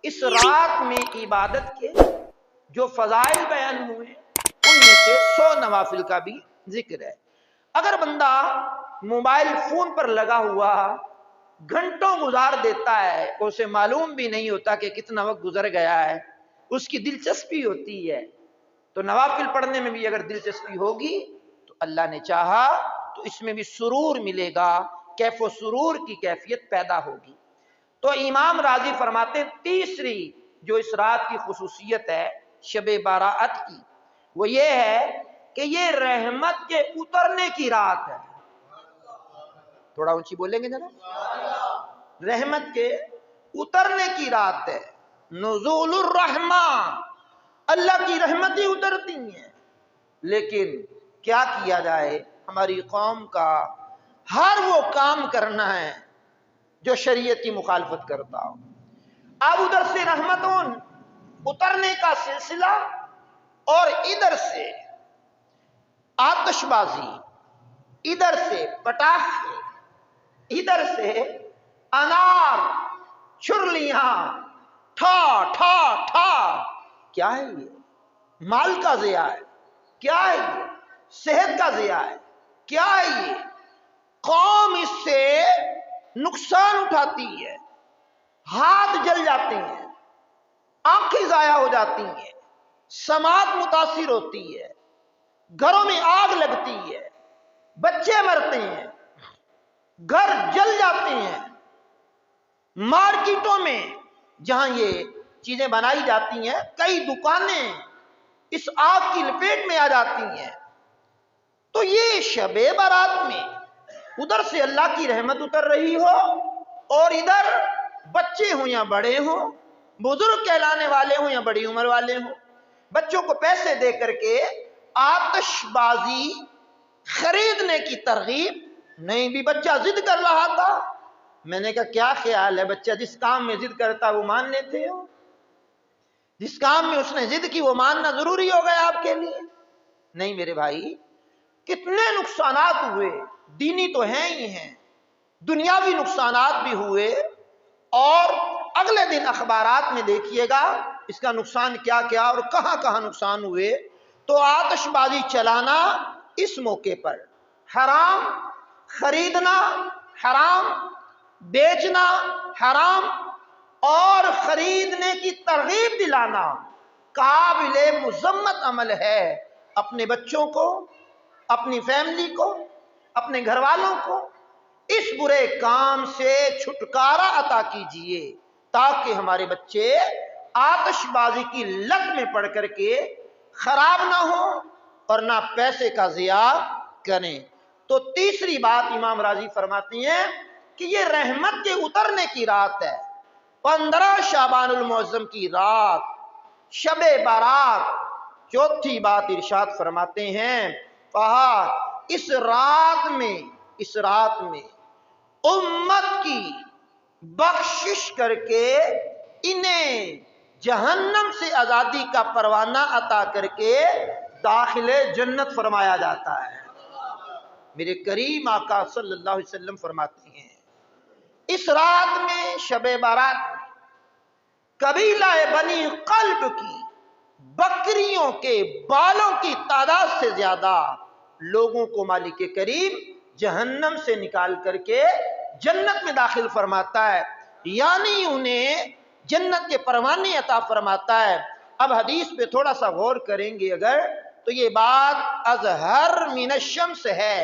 اس رات میں عبادت کے جو فضائل بیان ہوئے ان میں سے 100 نوافل کا بھی ذکر ہے۔ اگر بندہ موبائل فون پر لگا ہوا گھنٹوں گزار دیتا ہے، اسے معلوم بھی نہیں ہوتا کہ کتنا وقت گزر گیا ہے، اس کی دلچسپی ہوتی ہے، تو نوافل پڑھنے میں بھی اگر دلچسپی ہوگی تو اللہ نے چاہا تو اس میں بھی سرور ملے گا، کیف و سرور کی کیفیت پیدا ہوگی۔ تو امام راضی فرماتے ہیں تیسری جو اس رات کی خصوصیت ہے شب برات کی، وہ یہ ہے کہ یہ رحمت کے اترنے کی رات ہے۔ تھوڑا اونچی بولیں گے جناب؟ رحمت کے اترنے کی رات ہے، نزول الرحمہ، اللہ کی رحمتیں اترتی ہیں۔ لیکن کیا کیا جائے، ہماری قوم کا ہر وہ کام کرنا ہے جو شریعت کی مخالفت کرتا ہو۔ اب ادھر سے رحمتوں اترنے کا سلسلہ اور ادھر سے آتش بازی، ادھر سے پٹاخے، ادھر سے انار، چھرلیاں، ٹھا ٹھا ٹھا، کیا ہے یہ؟ مال کا ضیاع ہے، کیا ہے یہ؟ صحت کا ضیاع ہے، کیا ہے یہ؟ قوم اس سے نقصان اٹھاتی ہے، ہاتھ جل جاتے ہیں، آنکھیں ضائع ہو جاتی ہیں، سماعت متاثر ہوتی ہے، گھروں میں آگ لگتی ہے، بچے مرتے ہیں، گھر جل جاتے ہیں، مارکیٹوں میں جہاں یہ چیزیں بنائی جاتی ہیں کئی دکانیں اس آگ کی لپیٹ میں آ جاتی ہیں۔ تو یہ شب برات میں ادھر سے اللہ کی رحمت اتر رہی ہو اور ادھر بچے ہوں یا بڑے ہوں، بزرگ کہلانے والے ہوں یا بڑی عمر والے ہوں، بچوں کو پیسے دے کر کے آتش بازی خریدنے کی ترغیب نہیں۔ بھی بچہ ضد کر رہا تھا، میں نے کہا کیا خیال ہے، بچہ جس کام میں ضد کرتا وہ مان لیتے ہو؟ جس کام میں اس نے ضد کی وہ ماننا ضروری ہو گیا آپ کے لیے؟ نہیں میرے بھائی، کتنے نقصانات ہوئے، دینی تو ہیں ہی ہیں، دنیاوی نقصانات بھی ہوئے، اور اگلے دن اخبارات میں دیکھیے گا اس کا نقصان کیا کیا اور کہاں کہاں نقصان ہوئے۔ تو آتش بازی چلانا اس موقع پر حرام، خریدنا حرام، بیچنا حرام، اور خریدنے کی ترغیب دلانا قابل مذمت عمل ہے۔ اپنے بچوں کو، اپنی فیملی کو، اپنے گھر والوں کو اس برے کام سے چھٹکارا عطا کیجئے تاکہ ہمارے بچے آتش بازی کی لت میں پڑ کر کے خراب نہ ہوں اور نہ پیسے کا ضیاع کریں۔ تو تیسری بات امام راضی فرماتی ہیں کہ یہ رحمت کے اترنے کی رات ہے، 15 شعبان المعظم کی رات، شب برات۔ چوتھی بات ارشاد فرماتے ہیں، اس رات میں امت کی بخشش کر کے انہیں جہنم سے آزادی کا پروانہ عطا کر کے داخل جنت فرمایا جاتا ہے۔ میرے کریم آقا صلی اللہ علیہ وسلم فرماتے ہیں اس رات میں شب برات قبیلہ بنی قلب کی بکریوں کے بالوں کی تعداد سے زیادہ لوگوں کو مالک کریم جہنم سے نکال کر کے جنت میں داخل فرماتا ہے، یعنی انہیں جنت کے پروانے عطا فرماتا ہے۔ اب حدیث پہ تھوڑا سا غور کریں گے اگر تو یہ بات اظہر من الشمس ہے،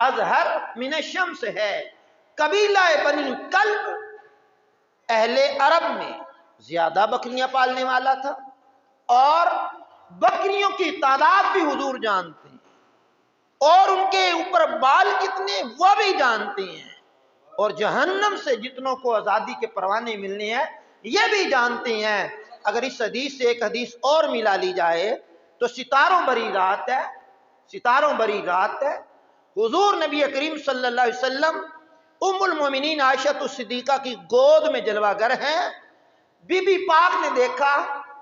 اظہر من الشمس ہے۔ قبیلہ بنی کلب اہل عرب میں زیادہ بکریاں پالنے والا تھا، اور بکریوں کی تعداد بھی حضور جانتے ہیں، اور ان کے اوپر بال کتنے وہ بھی جانتے ہیں، اور جہنم سے جتنوں کو آزادی کے پروانے ملنے ہیں یہ بھی جانتے ہیں۔ اگر اس حدیث سے ایک حدیث اور ملا لی جائے تو ستاروں بری رات ہے، ستاروں بری رات ہے۔ حضور نبی کریم صلی اللہ علیہ وسلم ام المومنین عائشہ الصدیقہ کی گود میں جلوہ گر ہیں، بی بی پاک نے دیکھا،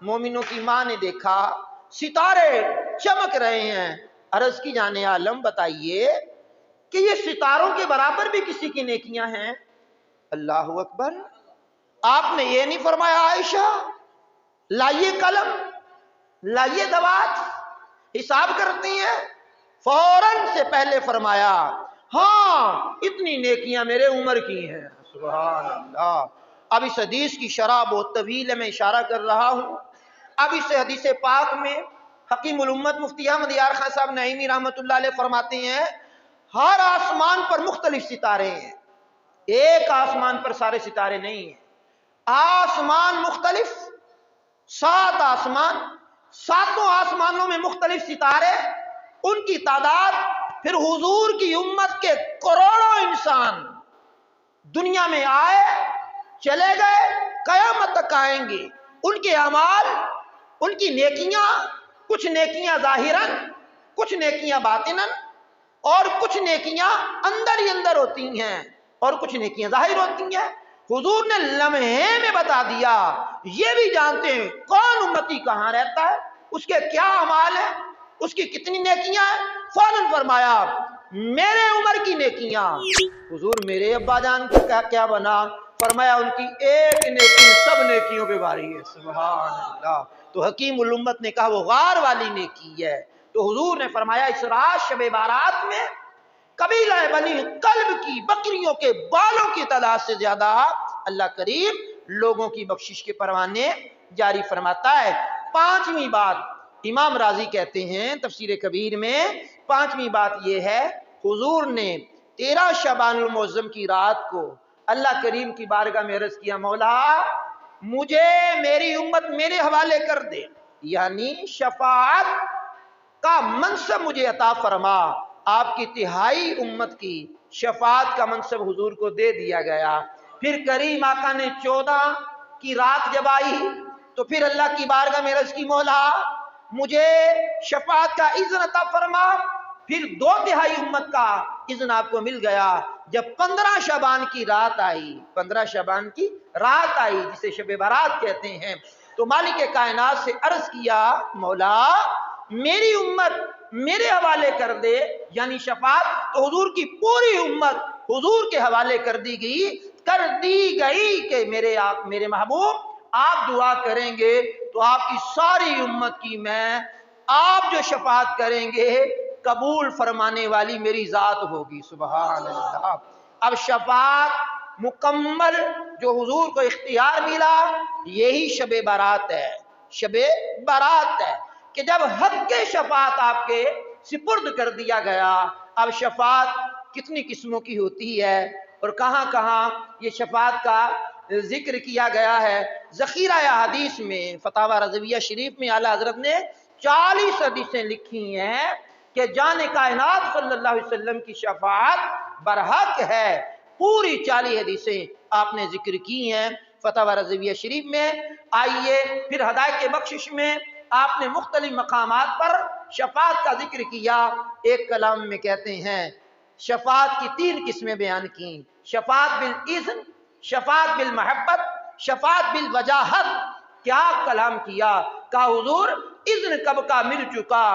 مومنوں کی ماں نے دیکھا، ستارے چمک رہے ہیں۔ عرض کی جانے عالم بتائیے کہ یہ ستاروں کے برابر بھی کسی کی نیکیاں ہیں؟ اللہ اکبر! आपने ये नहीं फरमाया आयशा लाइए कलम, लाइए दवात, हिसाब करती हैं? फौरन से पहले फरमाया हाँ इतनी नेकियां मेरे उम्र की हैं। सुभान अल्लाह। अब इस हदीस की शरह बहुत तवील है, मैं इशारा कर रहा हूं। अब इस हदीस पाक में हकीमुल उम्मत मुफ्ती अहमद यार खान साहब नईमी रहमतुल्लाह अलैह फरमाते हैं हर आसमान पर मुख्तलिफ सितारे हैं, एक आसमान पर सारे सितारे नहीं हैं, आसमान मुख्तलिफ, 7 आसमान, 7 आसमानों में मुख्तलिफ सितारे, उनकी तादाद, फिर हुजूर की उम्मत के करोड़ों इंसान दुनिया में आए चले गए, कयामत तक आएंगे। उनके अमाल, उनकी नेकियां, कुछ नेकियां जाहिरन, कुछ नेकियां बातिनन, और कुछ नेकियां अंदर ही अंदर होती हैं और कुछ नेकियां जाहिर होती हैं। हुजूर ने लम्हे में बता दिया, ये भी जानते हैं कौन उम्मती कहां रहता है, उसके क्या अमाल है, उसकी कितनी नेकियां हैं। फौरन फरमाया मेरे उम्र की नेकियां। हुजूर मेरे अब्बा जान का क्या बना? फरमाया उनकी एक नेकी सब नेकियों पे भारी है। सुभान अल्लाह। तो हकीमुल उम्मत ने कहा वो गार वाली नेकी है। तो हुजूर ने फरमाया इस रात शब बारात में कबीला बनी कल्ब की बकरियों के बालों की तादाद से ज्यादा अल्लाह करीम लोगों की बख्शिश के परवाने जारी फरमाता है। 5वीं बात इमाम राजी कहते हैं तफसीर कबीर में, 5वीं बात यह है हुजूर ने 13 शबानुल मुअज्जम की रात को अल्लाह करीम की बारगाह में अर्ज किया मौला मुझे मेरी उम्मत मेरे हवाले कर दे, यानी शफाअत का मनसब मुझे अता फरमा। आपकी तिहाई उम्मत की शफाअत का मनसब हुजूर को दे दिया गया। फिर करीम आका ने 14 की रात जब आई तो फिर अल्लाह की बारगाह में अर्ज की मौला मुझे शफाअत का इज़्न अता फरमा। फिर 2/3 उम्मत का इज़्न आपको मिल गया जब 15 शबान की रात आई, 15 शबान की रात आई जिसे शब बारात कहते हैं। तो मालिक कायनात से अर्ज किया मौला मेरी उम्मत मेरे हवाले कर दे, यानी शफाअत तो हुजूर की पूरी उम्मत हुजूर के हवाले कर दी गई कि मेरे महबूब आप दुआ करेंगे तो आपकी सारी उम्मत की मैं आप जो शफाअत करेंगे कबूल फरमाने वाली मेरी जात होगी। सुभान अल्लाह। अब शफाअत मुकम्मल जो हुजूर को इख्तियार मिला यही शब बारात है। शब बारात है कि जब हक के शफाअत आपके सिपुर्द कर दिया गया। अब शफाअत कितनी किस्मों की होती है और कहाँ कहाँ ये शफाअत का जिक्र किया गया है। ज़ख़ीरा या हदीस में फतावा रज़विया शरीफ में आला हज़रत ने 40 हदीसें लिखी हैं कि जाने कायनात सल्लल्लाहु अलैहि वसल्लम की शफाअत बरहक है। पूरी 40 हदीसें आपने जिक्र की हैं फतावा रज़विया शरीफ में। आइए फिर हदायत के बख्शिश में आपने मुख्तलिफ मकामात पर शफाअत का जिक्र किया। एक कलाम में कहते हैं शफाअत की 3 किस्में बयान की, Shafaat bill इज़्न, Shafaat bill महब्बत, Shafaat bill वजाहत। क्या कलाम किया? कहा हुजूर इज़्न कब का मिल चुका,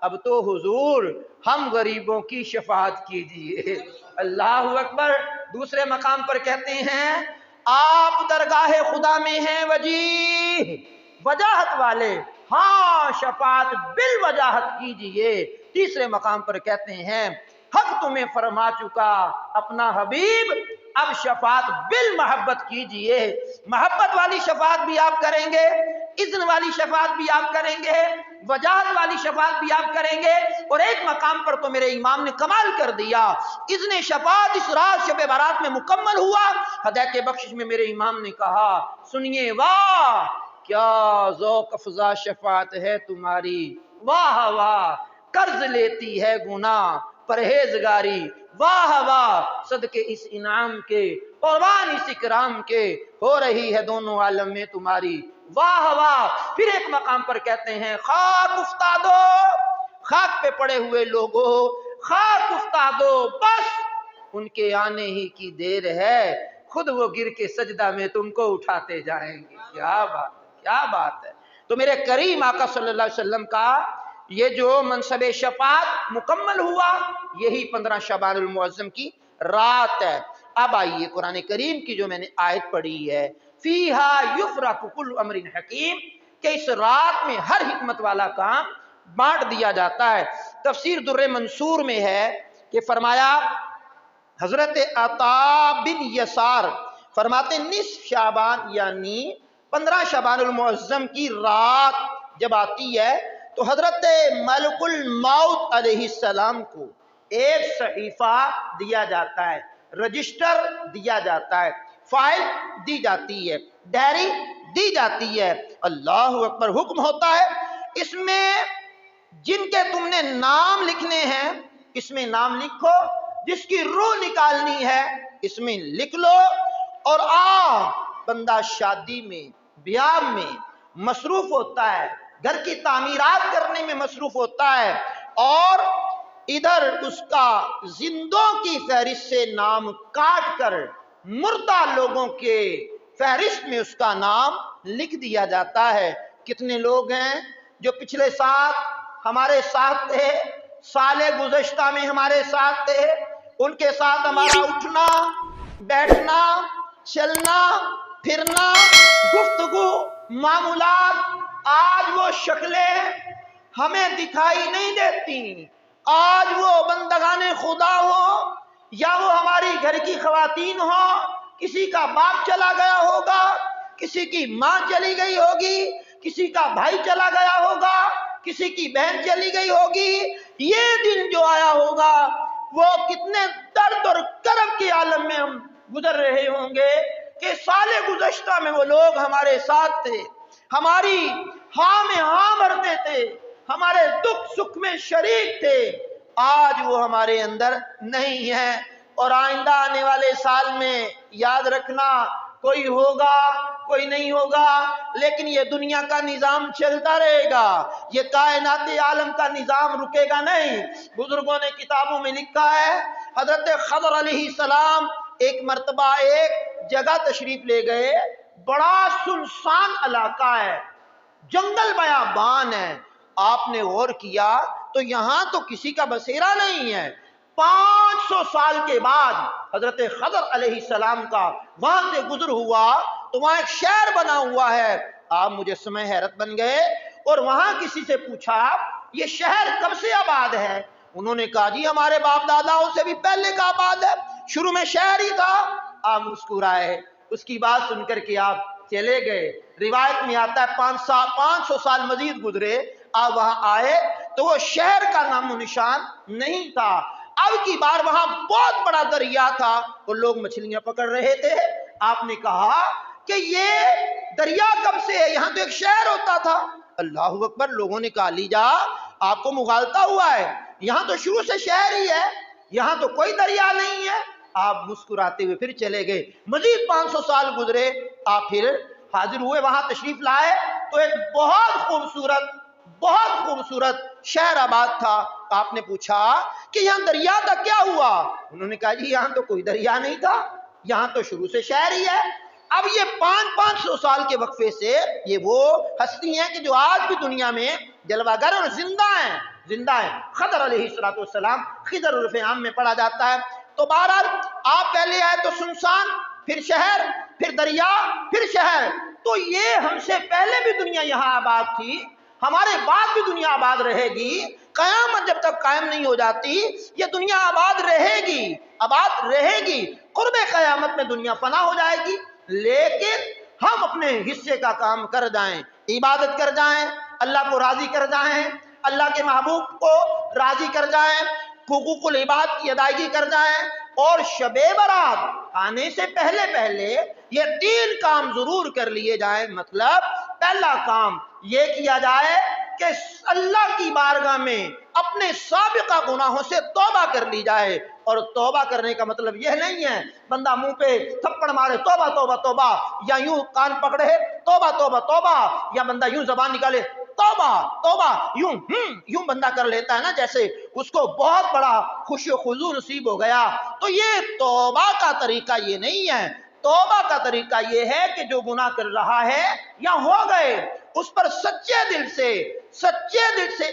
अब तो हुजूर हम गरीबों की शफाअत कीजिए। अल्लाहु अकबर। दूसरे मकाम पर कहते हैं आप दरगाह खुदा में हैं वजीह वजाहत वाले, हाँ शफाअत बिल वजाहत कीजिए। तीसरे मकाम पर कहते हैं हक तुम्हें फरमा चुका अपना हबीब, अब शफाअत बिल मोहब्बत कीजिए। मोहब्बत वाली शफाअत भी आप करेंगे, इज़्न वाली शफाअत भी आप करेंगे, वजाहत वाली शफाअत भी आप करेंगे। और एक मकाम पर तो मेरे इमाम ने कमाल कर दिया, इज़्न शफाअत इस रात शब बारात में मुकम्मल हुआ। हदायत के बख्शिश में मेरे इमाम ने कहा सुनिए वाह क्या ज़ौक़ अफ़ज़ा शफाअत है तुम्हारी, वाह वाह कर्ज लेती है गुनाह परहेजगारी, वाह वाह सदके इस इनाम के कुर्बान इस इकराम के हो रही है दोनों आलम में तुम्हारी, वाह वाह। फिर एक मकाम पर कहते हैं खाक उस्तादो, खाक पे पड़े हुए लोगों खाक उस्तादो, बस उनके आने ही की देर है, खुद वो गिर के सजदा में तुमको उठाते जाएंगे। क्या बात है, क्या बात है। तो मेरे करीम आका सल्लल्लाहु अलैहि वसल्लम का ये जो मनसब शफाअत मुकम्मल हुआ यही 15 शबानुल मुअज्जम की रात है। अब आइए कुरान करीम की जो मैंने आयत पढ़ी है फीहा युफरकु कुल्लु अमरिन हकीम, कि इस रात में हर हिकमत वाला काम बांट दिया जाता है। तफसीर दुर्रे मंसूर में है कि फरमाया, हजरत अता बिन यसार फरमाते निस्फ शाबान यानी 15 शबानुल मुअज्जम की रात जब आती है तो हजरत मलकुल मौत अलैहिस्सलाम को एक सहीफा दिया जाता है, रजिस्टर दिया जाता है, फाइल दी जाती है, डायरी दी जाती है। अल्लाहु अकबर। हुक्म होता है इसमें जिनके तुमने नाम लिखने हैं इसमें नाम लिखो, जिसकी रूह निकालनी है इसमें लिख लो, और बंदा शादी में ब्याह में मसरूफ होता है, घर की तामीरात करने में मसरूफ होता है, और इधर उसका जिंदों की फहरिस्त से नाम काट कर मुर्दा लोगों के फहरिस्त में उसका नाम लिख दिया जाता है। कितने लोग हैं जो पिछले साल हमारे साथ थे, साले गुज़श्ता में हमारे साथ थे, उनके साथ हमारा उठना बैठना चलना फिरना गुफ्तगू मामूलात, आज वो शक्लें हमें दिखाई नहीं देती। आज वो बंदगाने खुदा हो या वो हमारी घर की खवातीन हो, किसी का बाप चला गया होगा, किसी की माँ चली गई होगी, किसी का भाई चला गया होगा, किसी की बहन चली गई होगी। ये दिन जो आया होगा वो कितने दर्द और करब के आलम में हम गुजर रहे होंगे कि साले गुज़श्ता में वो लोग हमारे साथ थे, हमारी हाँ में हाँ भरते थे, हमारे दुख सुख में शरीक थे। आज वो हमारे अंदर नहीं है, और आइंदा आने वाले साल में याद रखना कोई होगा कोई नहीं होगा, लेकिन ये दुनिया का निजाम चलता रहेगा, ये कायनात आलम का निजाम रुकेगा नहीं। बुजुर्गों ने किताबों में लिखा है हजरत खदर अलैहिस्सलाम एक मर्तबा एक जगह तशरीफ ले गए, बड़ा सुनसान इलाका है, जंगल बयाबान है। आपने गौर किया तो यहां तो किसी का बसेरा नहीं है। 500 साल के बाद हजरत खदर अलैहिस्सलाम का वहां से गुजर हुआ तो वहां एक शहर बना हुआ है। आप मुझे समय हैरत बन गए, और वहां किसी से पूछा ये शहर कब से आबाद है? उन्होंने कहा जी हमारे बाप दादाओं से भी पहले का आबाद है, शुरू में शहर ही था। आप मुस्कुराए, उसकी बात सुनकर के आप चले गए। रिवायत में आता है 500 साल मजीद गुजरे, आप वहां आए तो वो शहर का नामो निशान नहीं था। अब की बार वहां बहुत बड़ा दरिया था और लोग मछलियां पकड़ रहे थे। आपने कहा कि ये दरिया कब से है, यहां तो एक शहर होता था। अल्लाह अकबर। लोगों ने कहा लीजा आपको मुगालता हुआ है, यहां तो शुरू से शहर ही है, यहां तो कोई दरिया नहीं है। आप मुस्कुराते हुए फिर चले गए। मजीद 500 साल गुजरे, आप फिर हाजिर हुए, वहां तशरीफ लाए तो एक बहुत खूबसूरत शहर आबाद था। आपने पूछा कि यहाँ दरिया का क्या हुआ? उन्होंने कहा जी यहाँ तो कोई दरिया नहीं था, यहाँ तो शुरू से शहर ही है। अब ये 500 साल के वक्फे से ये वो हस्ती हैं कि जो आज भी दुनिया में जलवागर और जिंदा है। खदर अलैहिस्सलाम खिदर उर्फ़े आम में पढ़ा जाता है। तो बहरहाल आप पहले आए तो सुनसान, फिर शहर, फिर दरिया, फिर शहर। तो ये हमसे पहले भी दुनिया यहाँ आबाद थी, हमारे बाद भी दुनिया आबाद रहेगी। कयामत जब तक कायम नहीं हो जाती ये दुनिया आबाद रहेगी। कुर्बे कयामत में दुनिया फना हो जाएगी, लेकिन हम अपने हिस्से का काम कर जाएं, इबादत कर जाएं, अल्लाह को राजी कर जाएं, अल्लाह के महबूब को राजी कर जाएं, हुकूकुल इबाद की अदायगी कर जाएं, और शबे बारात आने से पहले ये 3 काम जरूर कर लिए जाएं। मतलब पहला काम ये किया जाए कि अल्लाह की बारगाह में अपने साबिका गुनाहों से तौबा कर ली जाए। और तौबा करने का मतलब यह नहीं है बंदा मुंह पे थप्पड़ मारे तौबा तौबा तौबा, या यूं कान पकड़े तौबा तौबा तौबा, या बंदा यूं जबान निकाले तौबा तौबा, यूं बंदा कर लेता है ना, जैसे उसको बहुत बड़ा खुशी खुजू नसीब हो गया। तो ये तौबा का तरीका ये नहीं है। तौबा का तरीका ये है कि जो गुनाह कर रहा है या हो गए उस पर सच्चे दिल से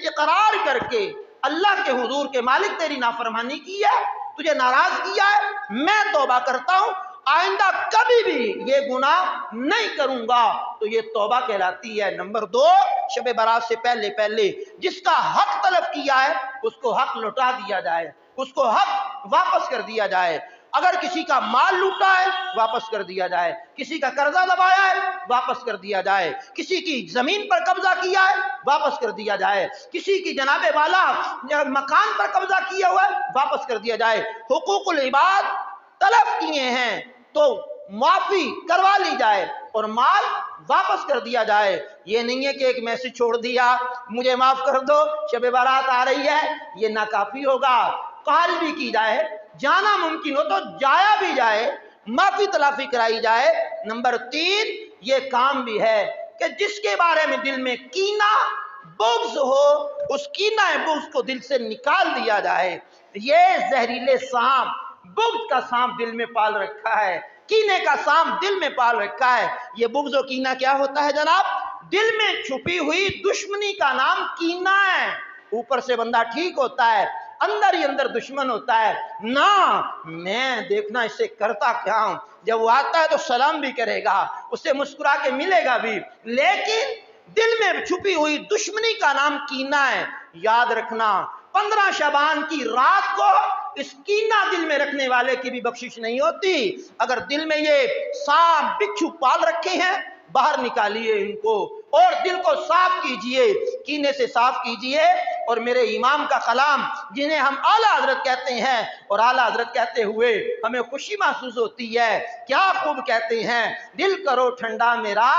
इकरार करके अल्लाह के हुजूर के मालिक तेरी नाफरमानी की है, तुझे नाराज किया है, मैं तौबा करता हूं आइंदा कभी भी ये गुनाह नहीं करूंगा, तो ये तौबा कहलाती है। नंबर 2, शब बारात से पहले पहले जिसका हक तलब किया है उसको हक लौटा दिया जाए, उसको हक वापस कर दिया जाए। अगर किसी का माल लूटा है वापस कर दिया जाए, किसी का कर्जा दबाया है वापस कर दिया जाए, किसी की जमीन पर कब्जा किया है वापस कर दिया जाए, किसी की जनाबे वाला मकान पर कब्जा किया हुआ है वापस कर दिया जाए। हुकूकुल इबाद तलब किए हैं तो माफी करवा ली जाए और माल वापस कर दिया जाए। ये नहीं है कि एक मैसेज छोड़ दिया मुझे माफ कर दो शब बारात आ रही है, ये नाकाफी होगा। कॉल भी की जाए, जाना मुमकिन हो तो जाया भी जाए, माफी तलाफी कराई जाए। नंबर 3, ये काम भी है कि जिसके बारे में दिल में कीना बुग़्ज़ हो, उस कीना बुग़्ज़ को दिल से निकाल दिया जाए। ये जहरीले सांप, बुग़्ज़ का सांप दिल में पाल रखा है, कीने का सांप दिल में पाल रखा है। ये बुग़्ज़ और कीना क्या होता है जनाब? दिल में छुपी हुई दुश्मनी का नाम कीना है। ऊपर से बंदा ठीक होता है, अंदर ही अंदर दुश्मन होता है ना। मैं देखना इससे करता क्या हूं, जब वो आता है तो सलाम भी करेगा, उससे मुस्कुरा के मिलेगा भी, लेकिन दिल में छुपी हुई दुश्मनी का नाम कीना है। याद रखना 15 शबान की रात को इस कीना दिल में रखने वाले की भी बख्शिश नहीं होती। अगर दिल में ये सांप बिच्छू पाल रखे हैं बाहर निकालिए इनको और दिल को साफ कीजिए, कीने से साफ कीजिए। और मेरे इमाम का कलाम जिन्हें हम आला हजरत कहते हैं, और आला हजरत कहते हुए हमें खुशी महसूस होती है, क्या खूब कहते हैं, दिल करो ठंडा मेरा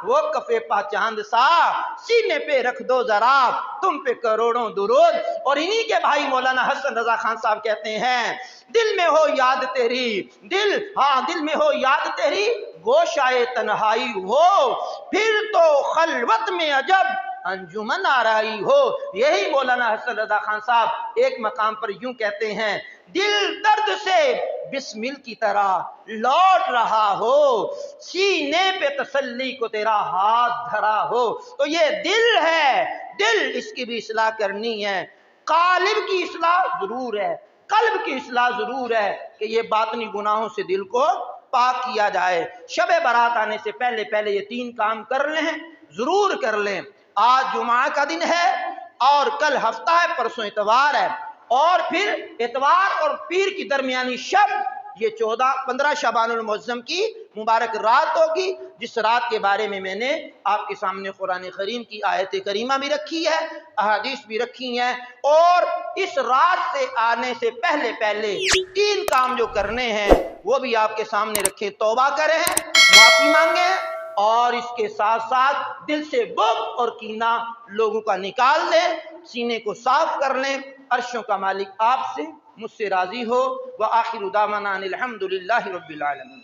वो कफे पा चांद सा, सीने पे रख दो जरा तुम पे करोड़ों दुरूद। और इन्हीं के भाई मौलाना हसन रजा खान साहब कहते हैं, दिल में हो याद तेरी, दिल में हो याद तेरी गोशाए तन्हाई हो, फिर तो खलवत में अजब अंजुमन आराई हो। यही मौलाना हसन रजा खान साहब एक मकाम पर यूं कहते हैं, दिल दर्द से बिस्मिल की तरह लौट रहा हो, सीने पे तसल्ली को तेरा हाथ धरा हो। तो ये दिल है, दिल इसकी भी इस्लाह करनी है। कालिब की इस्लाह जरूर है, कल्ब की इस्लाह जरूर है कि ये बातनी गुनाहों से दिल को पाक किया जाए। शब बारात आने से पहले पहले ये 3 काम कर लें, जरूर कर लें। आज जुमा का दिन है और कल हफ्ता है, परसों इतवार है, और फिर इतवार और पीर की दरमियानी शब ये 15 शबानुल मुअज़्ज़म की मुबारक रात होगी, जिस रात के बारे में मैंने आपके सामने कुरान करीम की आयत करीमा भी रखी है, अहादीस भी रखी हैं। और इस रात से आने से पहले पहले 3 काम जो करने हैं वो भी आपके सामने रखे। तौबा करें, माफी मांगे, और इसके साथ साथ दिल से बुग़्ज़ और कीना लोगों का निकाल दें, सीने को साफ कर लें। अर्शों का मालिक आपसे मुझसे राजी हो। व आखिरु दावाना अनिल हम्दुलिल्लाहि रब्बिल आलमीन।